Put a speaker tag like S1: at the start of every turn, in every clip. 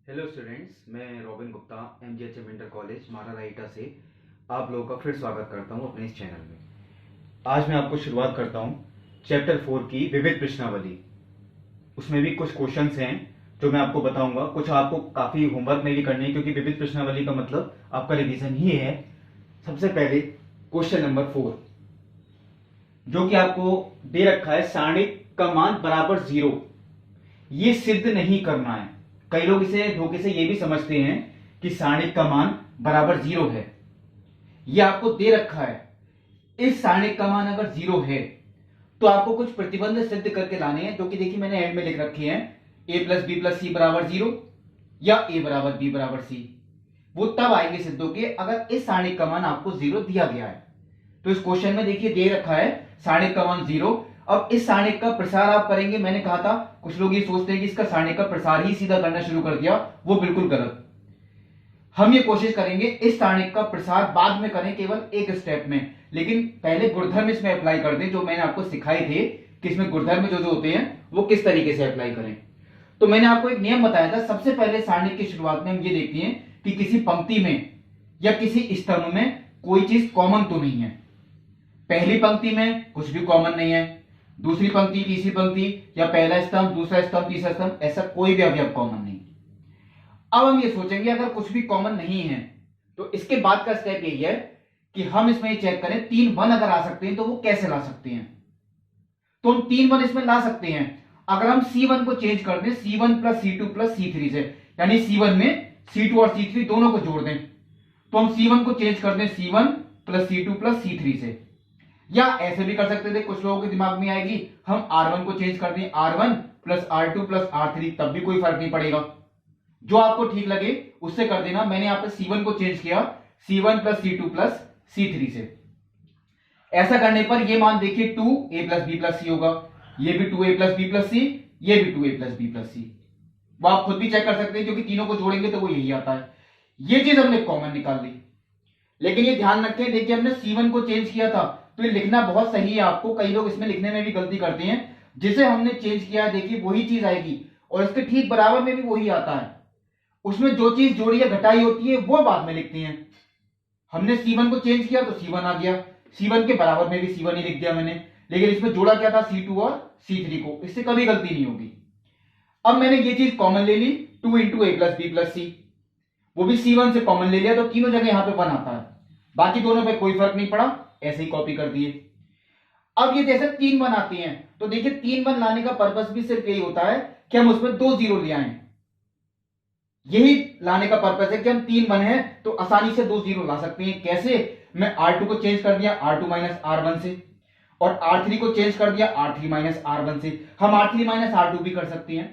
S1: Hello students, मैं Robin Gupta MGHM inter college महाराजा ईटा से आप लोगों का फिर स्वागत करता हूं अपने इस चैनल में। आज मैं आपको शुरुआत करता हूं चैप्टर 4 की विविध प्रश्नावली। उसमें भी कुछ क्वेश्चंस हैं जो मैं आपको बताऊंगा। कुछ आपको काफी होमवर्क में भी करनी है क्योंकि विविध प्रश्नावली का मतलब आपका रिवीजन ही है। सबसे पहले क्वेश्चन नंबर 4 जो कि आपको दे रखा है, सारणिक का मान बराबर 0। ये सिद्ध नहीं करना है। कई लोग इसे धोखे से ये भी समझते हैं कि सारणिक का मान बराबर 0 है। ये आपको दे रखा है। इस सारणिक का मान अगर 0 है तो आपको कुछ प्रतिबंध सिद्ध करके लाने हैं, जो कि देखिए मैंने एंड में लिख रखे हैं। a प्लस बी प्लस सी बराबर 0 या a बराबर बी बराबर सी, वो तब आएंगे सिद्ध होके अगर इस सारणिक का मान आपको 0 दिया गया है। तो इस क्वेश्चन में देखिए दे रखा है सारणिक का मान 0। अब इस सारणिक का प्रसार आप करेंगे। मैंने कहा था कुछ लोग ये सोचते हैं कि इसका सारणिक का प्रसार ही सीधा करना शुरू कर दिया, वो बिल्कुल गलत। हम ये कोशिश करेंगे इस सारणिक का प्रसार बाद में करें, केवल एक स्टेप में, लेकिन पहले गुणधर्म इसमें अप्लाई कर दें जो मैंने आपको सिखाए थे कि इसमें गुणधर्म जो जो होते हैं वो किस तरीके से अप्लाई करें। तो मैंने आपको एक नियम बताया था। सबसे पहले सारणिक की शुरुआत में हम ये देखते हैं कि किसी पंक्ति में या किसी स्तंभ में कोई चीज कॉमन तो नहीं है। पहली पंक्ति में कुछ भी कॉमन नहीं है, दूसरी पंक्ति तीसरी पंक्ति या पहला स्तंभ दूसरा स्तंभ तीसरा स्तंभ, ऐसा कोई भी अवयव कॉमन नहीं। अब हम ये सोचेंगे अगर कुछ भी कॉमन नहीं है तो इसके बाद का स्टेप यही है कि हम इसमें चेक करें 3 1 अगर आ सकते हैं तो वो कैसे ला सकते हैं। तो हम 3 1 इसमें ला सकते हैं अगर हम C1 को चेंज कर दें C1 plus C2 plus C3 से, यानी C1 में C2 और C3 दोनों को जोड़ दें। तो हम C1 को चेंज कर दें C1 plus C2 plus C3 से, या ऐसे भी कर सकते थे, कुछ लोगों के दिमाग में आएगी, हम R1 को चेंज कर दें R1 plus R2 plus R3, तब भी कोई फर्क नहीं पड़ेगा। जो आपको ठीक लगे उससे कर देना। मैंने यहां पर C1 को चेंज किया C1 plus C2 plus C3 से। ऐसा करने पर ये मान देखिए 2a प्लस बी प्लस सी होगा, ये भी 2a प्लस बी प्लस सी, ये भी 2a plus B plus C. वो आप खुद भी चेक कर सकते हैं क्योंकि तीनों को जोड़ेंगे तो वो यही आता है। ये चीज हमने कॉमन निकाल ली। लेकिन ये ध्यान रखें, देखिए हमने C1 को चेंज किया था तो ये लिखना बहुत सही है आपको। कई लोग इसमें लिखने में भी गलती करते हैं। जिसे हमने चेंज किया है देखिए वही चीज आएगी और इसके ठीक बराबर में भी वही आता है। उसमें जो चीज जोड़ी या घटाई होती है वो बाद में लिखते हैं। हमने C1 को चेंज किया तो C1 आ गया, C1 के बराबर में भी C1 ही लिख दिया मैंने, लेकिन इसमें जोड़ा क्या था C2 और C3 को। इससे कभी गलती नहीं होगी। अब मैंने ये चीज कॉमन ले ली 2 into a plus B plus C, वो भी C1 से कॉमन ले लिया तो तीनों जगह यहां पे 1 आता है, बाकी दोनों पे कोई फर्क नहीं पड़ा, ऐसे ही कॉपी कर दिए। अब ये जैसे 3 1 आते हैं तो देखिए 3 1 लाने का पर्पस भी सिर्फ यही होता है कि हम उसमें 2 0 ले आए। यही लाने का पर्पस है कि हम 3 1 है तो आसानी से 2 0 ला सकते हैं। कैसे? मैं R2 को चेंज कर दिया R2 माइनस R1 से और R3 को चेंज कर दिया R3 माइनस R1 से। हम R3 माइनस R2 भी कर सकते हैं,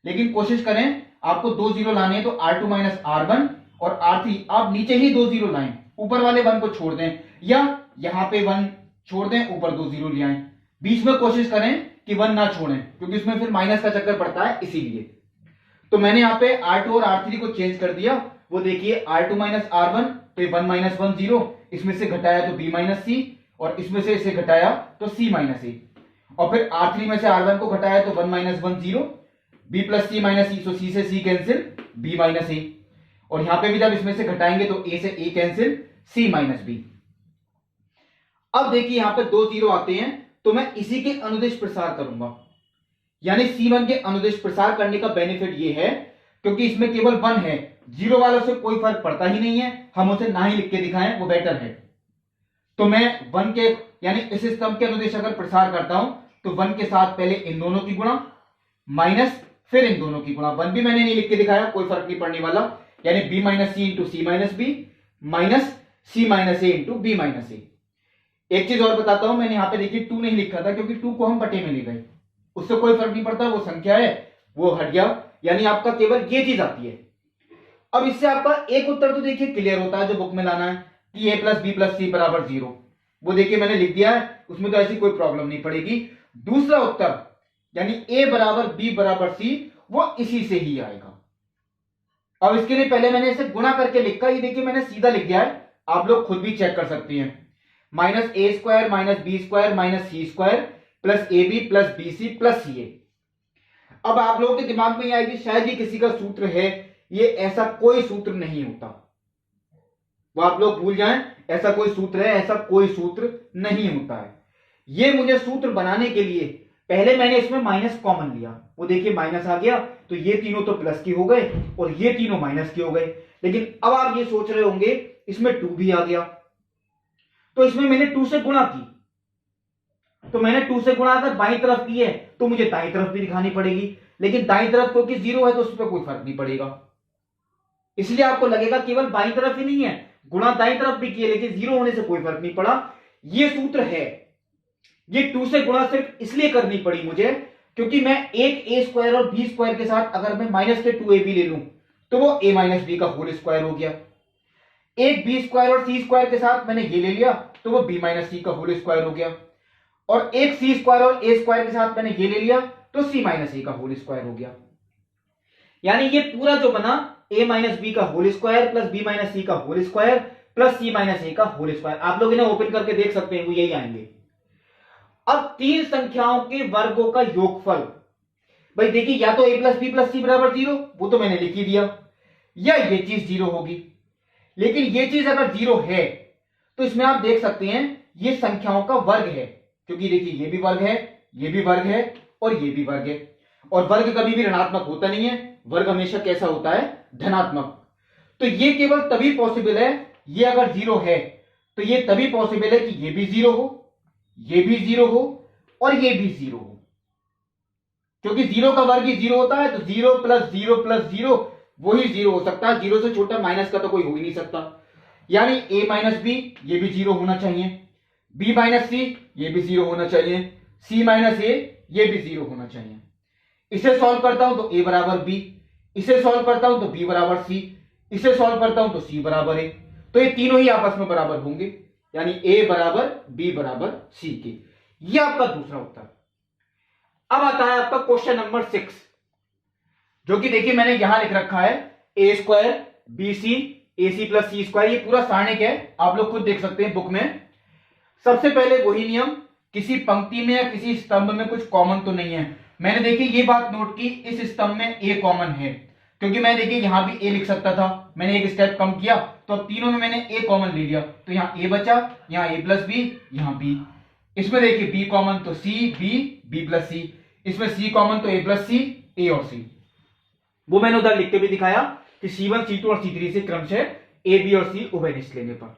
S1: लेकिन कोशिश करें आपको 2 0 लाने हैं तो R2 माइनस R1 और R3 आप नीचे ही 2 0 लाएं, ऊपर वाले 1 को छोड़ दें, या यहां पे 1 छोड़ दें ऊपर 2 0 ले आए। बीच में कोशिश करें कि 1 ना छोड़ें क्योंकि उसमें फिर माइनस का चक्कर पड़ता है, इसीलिए। तो मैंने यहां पे R2 और R3 को चेंज कर दिया। वो देखिए R2 माइनस R1 तो 1 माइनस 1 0, इसमें से घटाया तो B माइनस C और इसमें से इसे घटाया तो C माइनस A, और फिर R3 में से R1 को घटाया तो 1 minus 1 0, B plus C minus C, तो C से C cancel B minus A, और यहां पे भी जब इसमें से घटाएंगे तो A से A cancel C minus B। अब देखिए यहां पे 2 0 आते हैं तो मैं इसी के अनुदिश प्रसार करूंगा, यानी C1 के अनुदिश प्रसार करने का बेनिफिट ये है क्योंकि इसमें केवल 1 है, 0 वालों से कोई फर्क पड़ता ही नहीं है, हम उसे ना ही लिख के दिखाएं वो बेटर है। तो मैं 1 के यानी इस स्तंभ के अनुदिश अगर प्रसार करता हूं तो 1 के साथ पहले इन दोनों की गुणा माइनस फिर इन दोनों की गुणा। 1 भी मैंने नहीं लिख के दिखाया, कोई फर्क नहीं पड़ने वाला, यानी B minus C into C minus B minus C minus A into B minus A. एक चीज और बताता हूं, मैंने यहां पे देखिए 2 नहीं लिखा था क्योंकि 2 को हम बटे में ले गए, उससे कोई फर्क नहीं पड़ता, वो संख्या है वो हट गया, यानी आपका केवल ये चीज आती है। अब इससे आपका एक उत्तर तो देखिए क्लियर होता है जो बुक में लाना है कि a प्लस बी प्लस सी बराबर 0, वो देखिए मैंने लिख दिया है, उसमें तो ऐसी कोई प्रॉब्लम नहीं पड़ेगी। दूसरा उत्तर यानी a बराबर b बराबर c वो इसी से ही आएगा। अब इसके लिए पहले मैंने इसे गुणा करके लिखा, ये देखिए मैंने सीधा लिख दिया है, आप लोग खुद भी चेक कर सकते हैं। Minus A square minus B square minus C square plus A B plus B C plus C A. अब आप लोगों के दिमाग में आएगी शायद ये किसी का सूत्र है ये ऐसा कोई सूत्र नहीं होता, वो आप लोग भूल जाएं। ऐसा कोई सूत्र है, ऐसा कोई सूत्र नहीं होता है। ये मुझे सूत्र बनाने के लिए पहले मैंने इसमें माइनस कॉमन लिया, वो देखिए माइनस आ गया, तो ये तीनों तो प्लस के हो गए और ये तीनों माइनस के हो गए। लेकिन अब आप ये सोच रहे होंगे इसमें 2 भी आ गया, तो इसमें मैंने 2 से गुणा की, तो मैंने 2 से गुणा अगर बाईं तरफ की है तो मुझे दाईं तरफ भी दिखानी पड़ेगी, लेकिन दाईं तरफ क्योंकि 0 है तो उस पर कोई फर्क नहीं पड़ेगा। इसलिए आपको लगेगा केवल बाईं तरफ ही नहीं है, गुणा दाईं तरफ भी किए, लेकिन 0 होने से कोई फर्क नहीं पड़ा। ये सूत्र है। ये 2 से गुणा सिर्फ इसलिए करनी पड़ी मुझे क्योंकि मैं एक ए स्क्वायर और बी स्क्वायर के साथ अगर मैं माइनस के 2ab ले लूं तो वो a माइनस बी का होल स्क्वायर हो गया। एक बी स्क्वायर और सी स्क्वायर के साथ मैंने ये ले लिया तो वो b माइनस सी का होल स्क्वायर हो गया, और एक सी स्क्वायर और ए स्क्वायर के साथ मैंने ये ले लिया तो c माइनस ए का होल स्क्वायर हो गया। यानी ये पूरा जो बना a माइनस बी का whole square plus b minus C का whole square plus c minus A का होल स्क्वायर। आप लोग इन्हें ओपन करके देख सकते हैं, वो यही आएंगे। अब तीन संख्याओं के वर्गों का योगफल, भाई देखिए या तो a प्लस बी प्लस सी बराबर 0, वो तो मैंने लिख ही दिया, या ये चीज 0 होगी। लेकिन ये चीज अगर 0 है तो इसमें आप देख सकते हैं ये संख्याओं का वर्ग है, क्योंकि देखिए ये भी वर्ग है, ये भी वर्ग है और ये भी वर्ग है, और वर्ग कभी भी ऋणात्मक होता नहीं है, वर्ग हमेशा कैसा होता है, धनात्मक। तो ये केवल तभी पॉसिबल है, ये अगर 0 है तो ये तभी पॉसिबल है कि ये भी 0 हो, ये भी 0 हो और ये भी 0 हो, क्योंकि 0 का वर्ग ही 0 होता है। तो 0 प्लस 0 प्लस 0 वही 0 हो सकता है, 0 से छोटा माइनस का तो कोई हो ही नहीं सकता। यानी a माइनस बी ये भी 0 होना चाहिए, b माइनस सी ये भी 0 होना चाहिए, c माइनस ए ये भी 0 होना चाहिए। इसे सॉल्व करता हूं तो a बराबर b, इसे सॉल्व करता हूं तो b बराबर c, इसे सॉल्व करता हूं तो c बराबर a, तो ये तीनों ही आपस में बराबर होंगे, यानी a बराबर b बराबर c के। ये आपका दूसरा उत्तर। अब आता है आपका क्वेश्चन नंबर 6, जो कि देखिए मैंने यहां लिख रखा है ए स्क्वायर बी सी ए सी प्लस सी स्क्वायर। ये पूरा सारणिक है, आप लोग खुद देख सकते हैं बुक में। सबसे पहले वही नियम, किसी पंक्ति में या किसी स्तंभ में कुछ कॉमन तो नहीं है। मैंने देखिए ये बात नोट की, इस स्तंभ में ए कॉमन है, क्योंकि मैं देखिए यहां भी ए लिख सकता था, मैंने एक स्टेप कम किया तो अब तीनों में मैंने ए कॉमन ले लिया, तो यहां ए बचा, यहां ए प्लस बी, यहां बी। इसमें देखिए बी कॉमन तो C B B plus C, इसमें सी कॉमन तो ए प्लस सी ए और सी। वो मैंने उधर लिख के भी दिखाया कि C1 C2 और C3 से क्रमशः ए बी और सी उभयनिष्ठ लेने पर।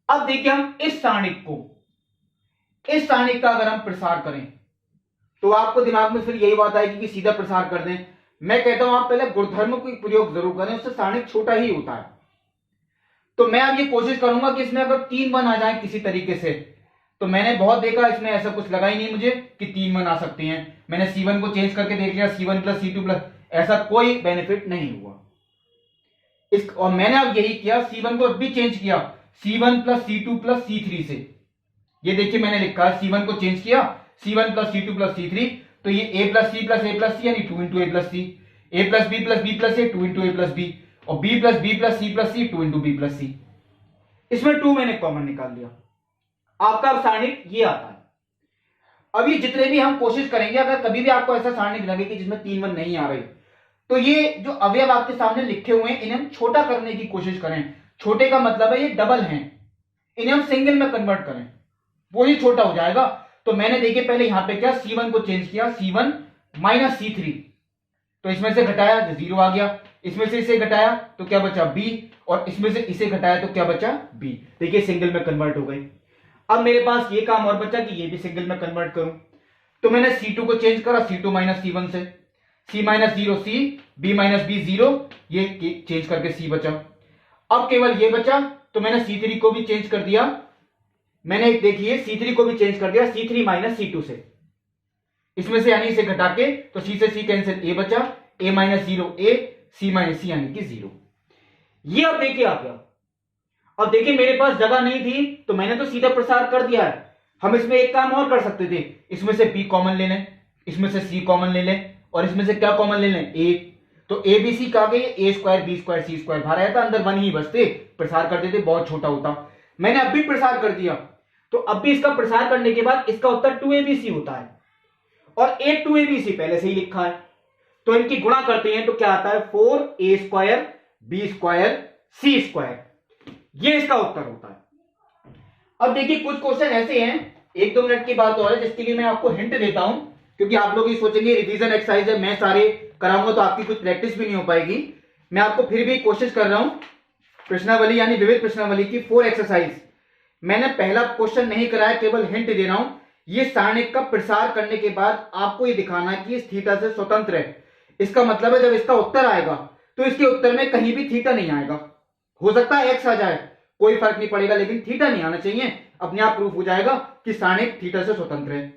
S1: अब देखिए हम इस सारणिक का अगर हम प्रसार करें तो आपको दिमाग में फिर यही बात आएगी कि सीधा प्रसार कर दें। मैं कहता हूं आप पहले गुणधर्म को प्रयोग जरूर करें, उससे सारणिक छोटा ही होता है। तो मैं अब ये कोशिश करूंगा कि इसमें अगर 3 वन आ जाए किसी तरीके से, तो मैंने बहुत देखा इसमें ऐसा कुछ लगा ही नहीं मुझे कि 3 वन आ सकते हैं। मैंने C1 को चेंज करके देख लिया, C1 प्लस C2 प्लस, ऐसा कोई बेनिफिट नहीं हुआ और मैंने अब यही किया, C1 को भी चेंज किया C1 plus C2 plus C3 से। ये देखिए मैंने लिखा है C1 को चेंज किया C1 plus C2 plus C3, तो ये a plus C plus A plus C यानी 2 into A plus C, A plus B plus A 2 into A plus B, और B plus C 2 into B plus C. इसमें 2 मैंने common निकाल लिया। आपका अब सारणिक ये आता है। अब ये जितने भी हम कोशिश करेंगे, अगर कभी भी आपको ऐसा सारणिक लगे कि जिसमें 3 वन नहीं आ रहे, तो ये जो अवयव आपके सामने लिखे हुए हैं इन्हें हम छोटा करने की कोशिश करें। छोटे का मतलब है ये डबल हैं, इन्हें हम सिंगल में कन्वर्ट करें, वो ही छोटा हो जाएगा। तो मैंने देखिए पहले यहां पे क्या C1 को चेंज किया C1 माइनस C3, तो इसमें से घटाया तो 0 आ गया, इसमें से इसे घटाया तो क्या बचा B, और इसमें से इसे घटाया तो क्या बचा B। देखिए सिंगल में कन्वर्ट हो गई। अब मेरे पास ये काम और बचा कि ये भी सिंगल में कन्वर्ट करूं, तो मैंने C2 को चेंज करा C2 माइनस C1 से, C minus 0 C, B minus B 0, ये चेंज करके C बचा। अब केवल ये बचा, तो मैंने C3 को भी चेंज कर दिया, मैंने देखिए C3 को भी चेंज कर दिया C3 माइनस C2 से, इसमें से यानी इसे घटा के, तो C से C कैंसिल, A बचा, A minus 0 A, C minus C यानी कि 0। ये अब देखिए आ गया। अब देखिए मेरे पास जगह नहीं थी तो मैंने तो सीधा प्रसार कर दिया है। हम इसमें एक काम और कर सकते थे, इसमें से B कॉमन ले लें, इसमें से C कॉमन ले लें, और इसमें से क्या कॉमन ले लें, A। तो ए बी सी का गई, ए स्क्वायर बी स्क्वायर सी स्क्वायर बाहर आया था, अंदर 1 ही बचते, प्रसार कर देते, बहुत छोटा होता। मैंने अब भी प्रसार कर दिया, तो अब भी इसका प्रसार करने के बाद इसका उत्तर 2abc होता है, और एक 2abc पहले से ही लिखा है, तो इनकी गुणा करते हैं तो क्या आता है 4a² b² c²। ये इसका उत्तर होता है। अब देखिए कुछ क्वेश्चन ऐसे हैं, 1-2 मिनट की बात और है जिसके लिए मैं आपको हिंट देता हूं, क्योंकि आप लोग ये सोचेंगे रिवीजन एक्सरसाइज है, मैं सारे कराऊंगा तो आपकी कुछ प्रैक्टिस भी नहीं हो पाएगी। मैं आपको फिर भी कोशिश कर रहा हूं। प्रश्नावली यानी विविध प्रश्नावली की 4 एक्सरसाइज मैंने पहला क्वेश्चन नहीं कराया, केवल हिंट दे रहा हूं। ये सारणिक का प्रसार करने के बाद आपको ये दिखाना है कि इस थीटा से स्वतंत्र है। इसका मतलब है जब इसका उत्तर आएगा तो इसके उत्तर में कहीं भी थीटा नहीं आएगा। हो सकता है एक्स आ जाए, कोई फर्क नहीं पड़ेगा, लेकिन थीटा नहीं आना चाहिए। अपने आप प्रूफ हो जाएगा कि सारणिक थीटा से स्वतंत्र है।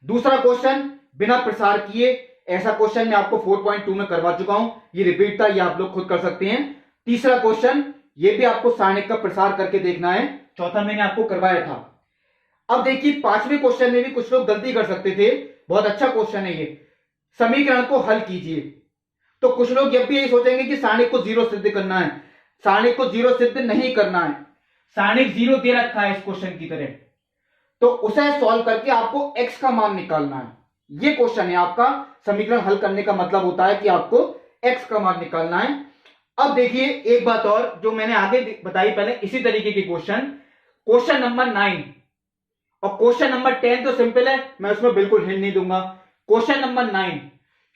S1: दूसरा क्वेश्चन बिना प्रसार किए, ऐसा क्वेश्चन मैं आपको 4.2 में करवा चुका हूं, ये रिपीट था, ये आप लोग खुद कर सकते हैं। तीसरा क्वेश्चन ये भी आपको सारणिक का प्रसार करके देखना है, चौथा मैंने आपको करवाया था। अब देखिए पांचवें क्वेश्चन में भी कुछ लोग गलती कर सकते थे, बहुत अच्छा क्वेश्चन है ये। समीकरण को हल कीजिए। तो कुछ लोग जब भी यही सोचेंगे कि सारणिक को 0 सिद्ध करना है, सारणिक को 0 सिद्ध नहीं करना है, सारणिक 0 दे रखा है इस क्वेश्चन की तरह, तो उसे सॉल्व करके आपको x का मान निकालना है। ये क्वेश्चन है आपका। समीकरण हल करने का मतलब होता है कि आपको x का मान निकालना है। अब देखिए एक बात और जो मैंने आगे बताई पहले इसी तरीके की क्वेश्चन नंबर 9 और क्वेश्चन नंबर 10 तो सिंपल है, मैं उसमें बिल्कुल हिंट नहीं दूंगा। क्वेश्चन नंबर 9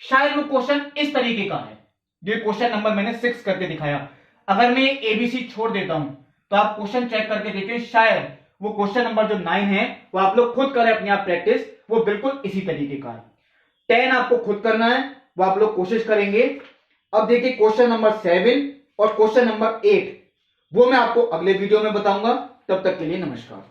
S1: शायद वो क्वेश्चन इस तरीके का है जो क्वेश्चन नंबर मैंने 6 करके दिखाया। अगर मैं एबीसी छोड़ देता हूं तो आप क्वेश्चन चेक करके देखिए, शायद वो क्वेश्चन नंबर जो 9 है वो आप लोग खुद करें अपनी आप प्रैक्टिस, वो बिल्कुल इसी तरीके का है। 10 आपको खुद करना है, वो आप लोग कोशिश करेंगे। अब देखिए क्वेश्चन नंबर 7 और क्वेश्चन नंबर 8 वो मैं आपको अगले वीडियो में बताऊंगा। तब तक के लिए नमस्कार।